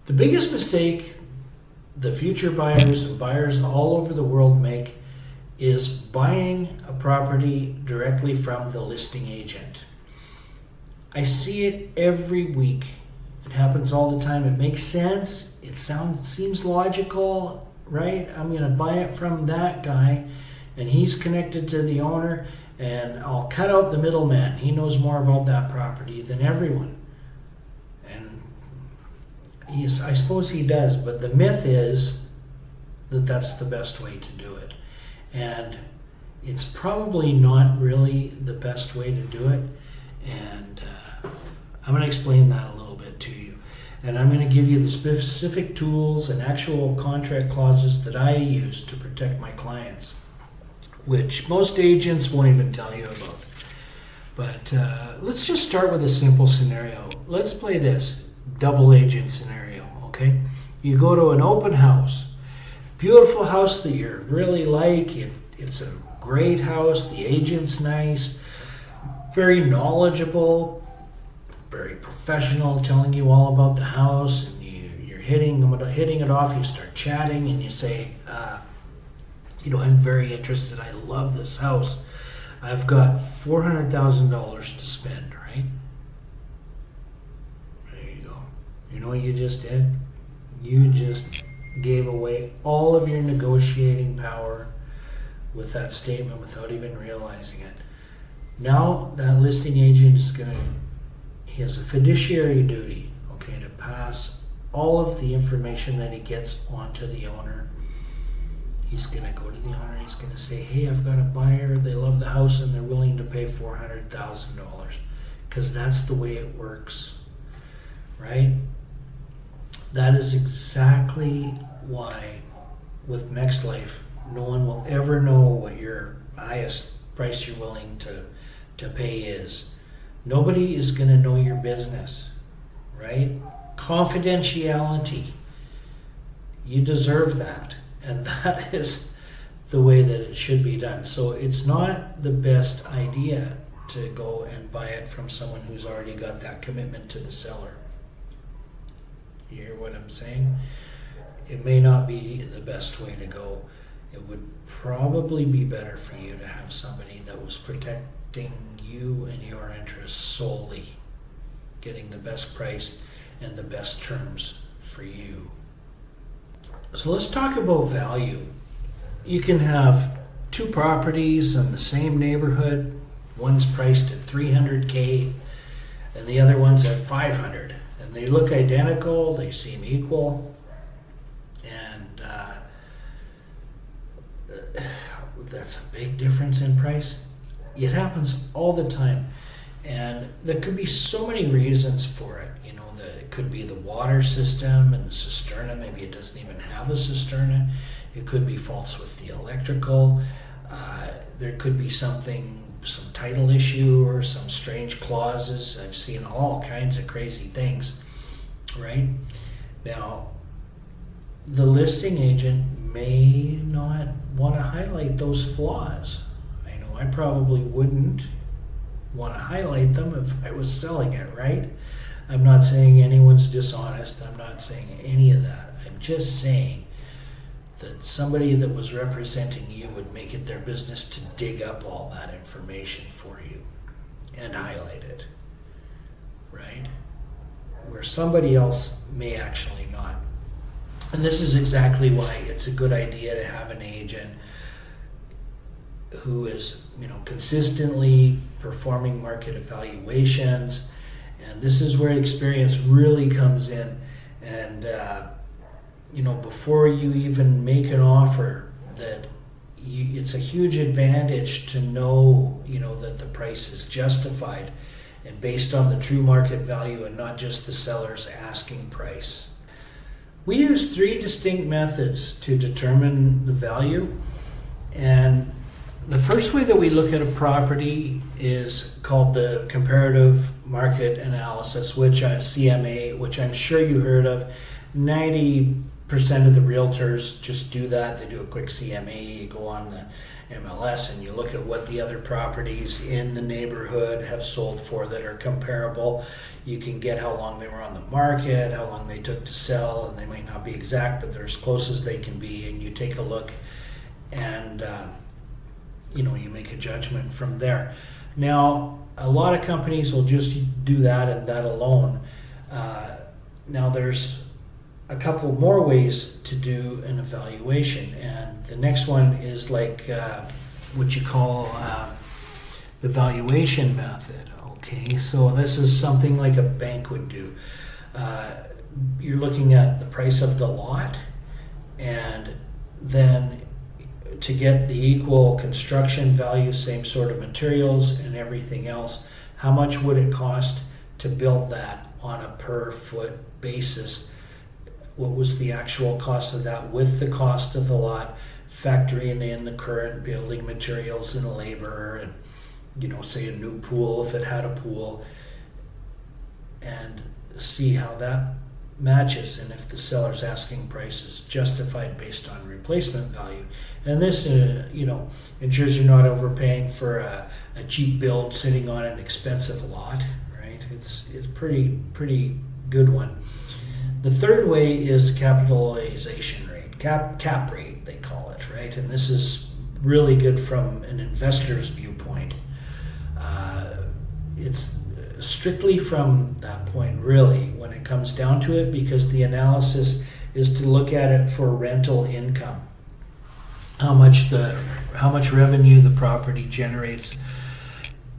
The biggest mistake the future buyers and buyers all over the world make is buying a property directly from the listing agent. I see it every week. It happens all the time. It makes sense. It seems logical, right? I'm going to buy it from that guy, and he's connected to the owner, and I'll cut out the middleman. He knows more about that property than everyone. And I suppose he does, but the myth is that that's the best way to do it. And it's probably not really the best way to do it. And I'm going to explain that a little bit to you. And I'm going to give you the specific tools and actual contract clauses that I use to protect my clients, which most agents won't even tell you about. But let's just start with a simple scenario. Let's play this double agent scenario, okay? You go to an open house, beautiful house that you really like. It's a great house. The agent's nice, very knowledgeable, very professional, telling you all about the house, and you're hitting it off. You start chatting, and you say, I'm very interested. I love this house. I've got $400,000 to spend, right? There you go. You know what you just did? You just gave away all of your negotiating power with that statement without even realizing it. Now that listing agent he has a fiduciary duty, okay, to pass all of the information that he gets onto the owner. He's going to go to the owner. He's going to say, hey, I've got a buyer. They love the house and they're willing to pay $400,000, because that's the way it works, right? That is exactly why with Mexlife, no one will ever know what your highest price you're willing to pay is. Nobody is going to know your business, right? Confidentiality. You deserve that. And that is the way that it should be done. So it's not the best idea to go and buy it from someone who's already got that commitment to the seller. You hear what I'm saying? It may not be the best way to go. It would probably be better for you to have somebody that was protecting you and your interests solely, getting the best price and the best terms for you. So let's talk about value. You can have two properties in the same neighborhood. One's priced at $300K and the other one's at $500. And they look identical, they seem equal. And that's a big difference in price. It happens all the time. And there could be so many reasons for it. It could be the water system and the cisterna. Maybe it doesn't even have a cisterna. It could be faults with the electrical. There could be some title issue or some strange clauses. I've seen all kinds of crazy things, right? Now, the listing agent may not want to highlight those flaws. I know I probably wouldn't want to highlight them if I was selling it, right? I'm not saying anyone's dishonest. I'm not saying any of that. I'm just saying that somebody that was representing you would make it their business to dig up all that information for you and highlight it, right? Where somebody else may actually not. And this is exactly why it's a good idea to have an agent who is, consistently performing market evaluations. And this is where experience really comes in. And, before you even make an offer, it's a huge advantage to know, that the price is justified and based on the true market value and not just the seller's asking price. We use 3 distinct methods to determine the value. And the first way that we look at a property is called the comparative market analysis, which CMA, which I'm sure you heard of. 90% of the realtors just do that. They do a quick CMA, you go on the MLS and you look at what the other properties in the neighborhood have sold for that are comparable. You can get how long they were on the market, how long they took to sell, and they might not be exact, but they're as close as they can be, and you take a look and you make a judgment from there. Now, a lot of companies will just do that and that alone. Now there's a couple more ways to do an evaluation, and the next one is like what you call the valuation method. Okay, so this is something like a bank would do. You're looking at the price of the lot, and then to get the equal construction value, same sort of materials and everything else, how much would it cost to build that on a per foot basis? What was the actual cost of that with the cost of the lot, factoring in the current building materials and labor, and say a new pool if it had a pool, and see how that matches, and if the seller's asking price is justified based on replacement value. And this ensures you're not overpaying for a cheap build sitting on an expensive lot, right? It's pretty good one. The third way is capitalization rate, cap rate they call it, right? And this is really good from an investor's viewpoint. It's strictly from that point, really, when it comes down to it, because the analysis is to look at it for rental income, how much revenue the property generates.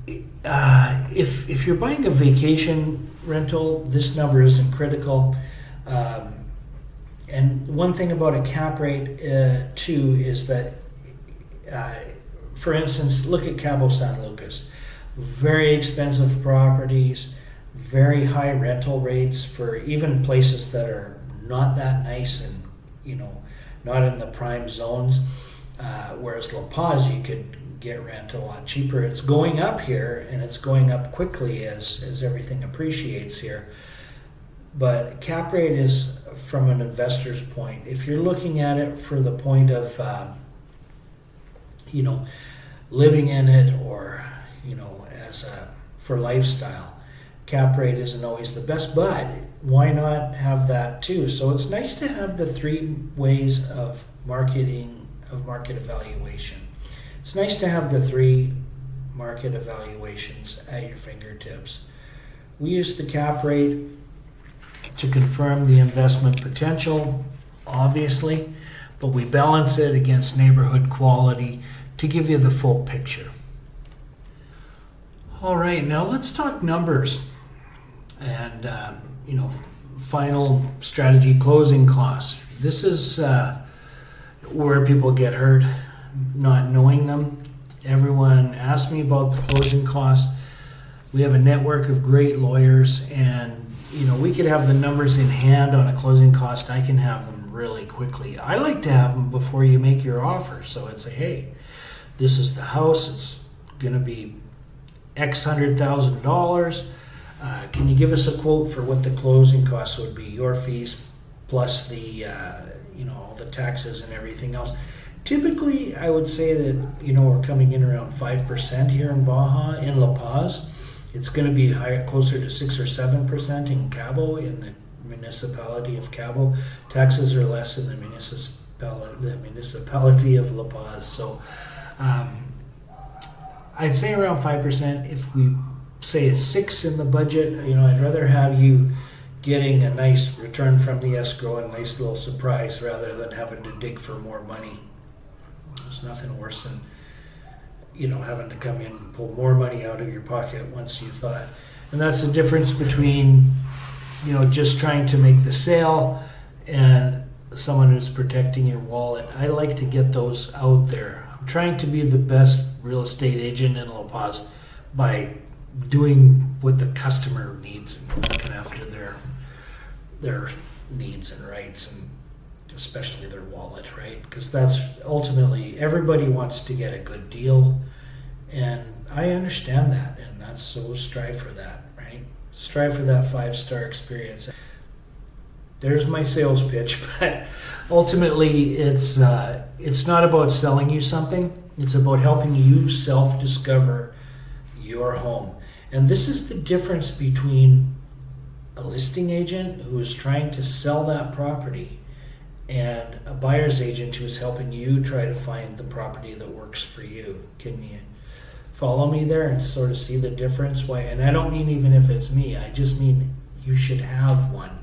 If you're buying a vacation rental, this number isn't critical. And one thing about a cap rate too is that, for instance, look at Cabo San Lucas. Very expensive properties, very high rental rates for even places that are not that nice and not in the prime zones. Whereas La Paz, you could get rent a lot cheaper. It's going up here, and it's going up quickly as everything appreciates here. But cap rate is from an investor's point. If you're looking at it for the point of living in it, or for lifestyle, cap rate isn't always the best, but why not have that too? So it's nice to have the three ways of market evaluation. It's nice to have the three market evaluations at your fingertips. We use the cap rate to confirm the investment potential, obviously, but we balance it against neighborhood quality to give you the full picture. All right, now let's talk numbers and final strategy, closing costs. This is where people get hurt not knowing them. Everyone asks me about the closing costs. We have a network of great lawyers, and we could have the numbers in hand on a closing cost. I can have them really quickly. I like to have them before you make your offer. So I'd say, hey, this is the house. It's going to be X $100,000. Can you give us a quote for what the closing costs would be? Your fees plus the all the taxes and everything else. Typically, I would say that we're coming in around 5% here in Baja. In La Paz, it's going to be higher, closer to 6 or 7% in Cabo, in the municipality of Cabo. Taxes are less in the municipality of La Paz. So I'd say around 5%. If we say it's 6 in the budget, I'd rather have you getting a nice return from the escrow, a nice little surprise, rather than having to dig for more money. There's nothing worse than having to come in and pull more money out of your pocket once you thought. And that's the difference between just trying to make the sale and someone who's protecting your wallet. I like to get those out there. I'm trying to be the best real estate agent in La Paz by doing what the customer needs and looking after their needs and rights, and especially their wallet, right? Because that's ultimately, everybody wants to get a good deal, and I understand that, and so strive for that, right? Strive for that 5-star experience. There's my sales pitch, but ultimately it's not about selling you something. It's about helping you self-discover your home. And this is the difference between a listing agent who is trying to sell that property and a buyer's agent who is helping you try to find the property that works for you. Can you follow me there and sort of see the difference? Why? And I don't mean even if it's me. I just mean you should have one.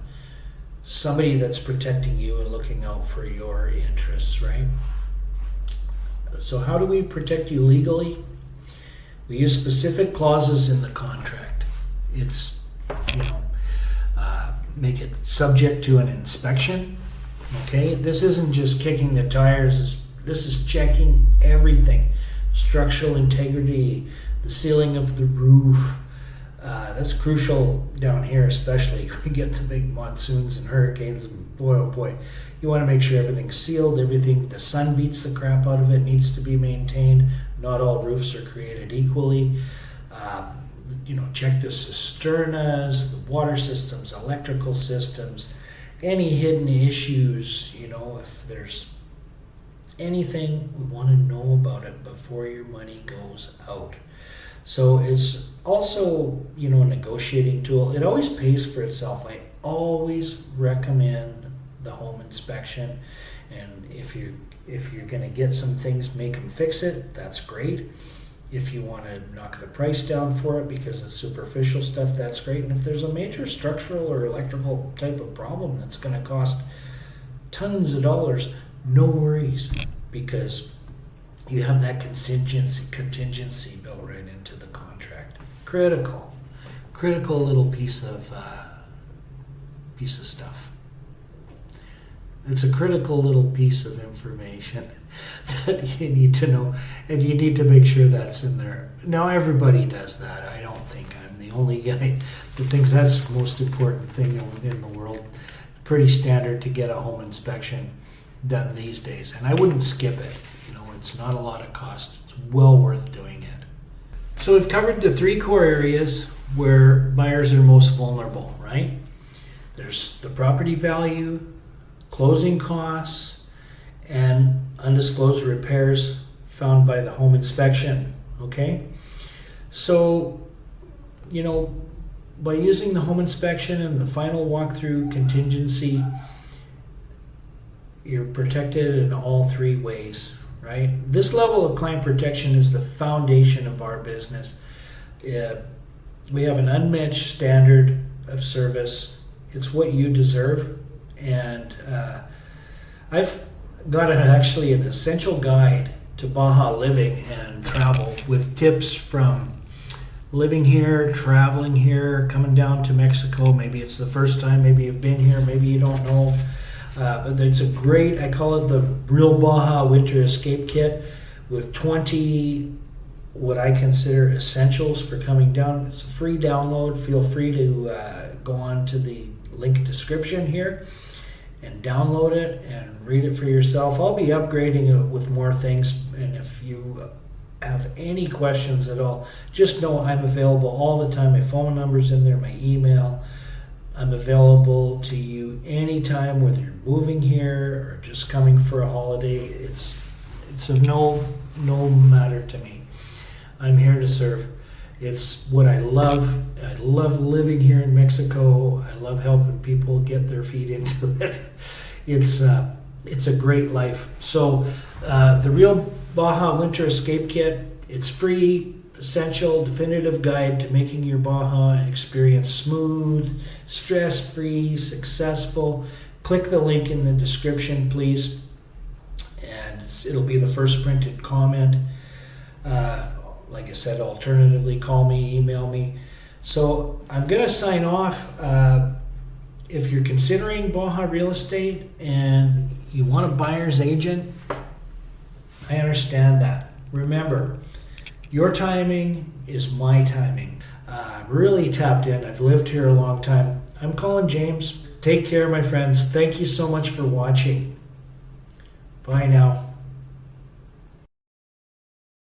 Somebody that's protecting you and looking out for your interests, right? So how do we protect you legally? We use specific clauses in the contract. It's, make it subject to an inspection. Okay, this isn't just kicking the tires. This is checking everything. Structural integrity, the ceiling of the roof. That's crucial down here, especially. We get the big monsoons and hurricanes, and boy, oh boy, you want to make sure everything's sealed. Everything, the sun beats the crap out of it, needs to be maintained. Not all roofs are created equally. Check the cisternas, the water systems, electrical systems, any hidden issues. If there's anything, we want to know about it before your money goes out. So it's also, a negotiating tool. It always pays for itself. I always recommend the home inspection. And if you're going to get some things, make them fix it. That's great. If you want to knock the price down for it because it's superficial stuff, that's great. And if there's a major structural or electrical type of problem that's going to cost tons of dollars, no worries, because you have that contingency built right into the contract. Critical little piece of stuff. It's a critical little piece of information that you need to know, and you need to make sure that's in there. Now, everybody does that. I don't think I'm the only guy that thinks that's the most important thing in the world. Pretty standard to get a home inspection done these days, and I wouldn't skip it. It's not a lot of cost. It's well worth doing it. So we've covered the three core areas where buyers are most vulnerable, right? There's the property value, closing costs, and undisclosed repairs found by the home inspection, okay? So, by using the home inspection and the final walkthrough contingency, you're protected in all three ways, right? This level of client protection is the foundation of our business. We have an unmatched standard of service. It's what you deserve. And I've got actually an essential guide to Baja living and travel with tips from living here, traveling here, coming down to Mexico. Maybe it's the first time, maybe you've been here, maybe you don't know. But it's a great, I call it the Real Baja Winter Escape Kit with 20 what I consider essentials for coming down. It's a free download. Feel free to go on to the link description here and download it and read it for yourself. I'll be upgrading it with more things, and if you have any questions at all, just know I'm available all the time. My phone number's in there, my email. I'm available to you anytime, whether you're moving here or just coming for a holiday. It's of no matter to me. I'm here to serve. It's what I love. I love living here in Mexico. I love helping people get their feet into it. It's a great life. So the Real Baja Winter Escape Kit, it's free, essential, definitive guide to making your Baja experience smooth, stress-free, successful. Click the link in the description, please, and it'll be the first printed comment. Like I said, alternatively, call me, email me. So I'm going to sign off. If you're considering Baja real estate and you want a buyer's agent, I understand that. Remember, your timing is my timing. I'm really tapped in. I've lived here a long time. I'm Colin James. Take care, my friends. Thank you so much for watching. Bye now.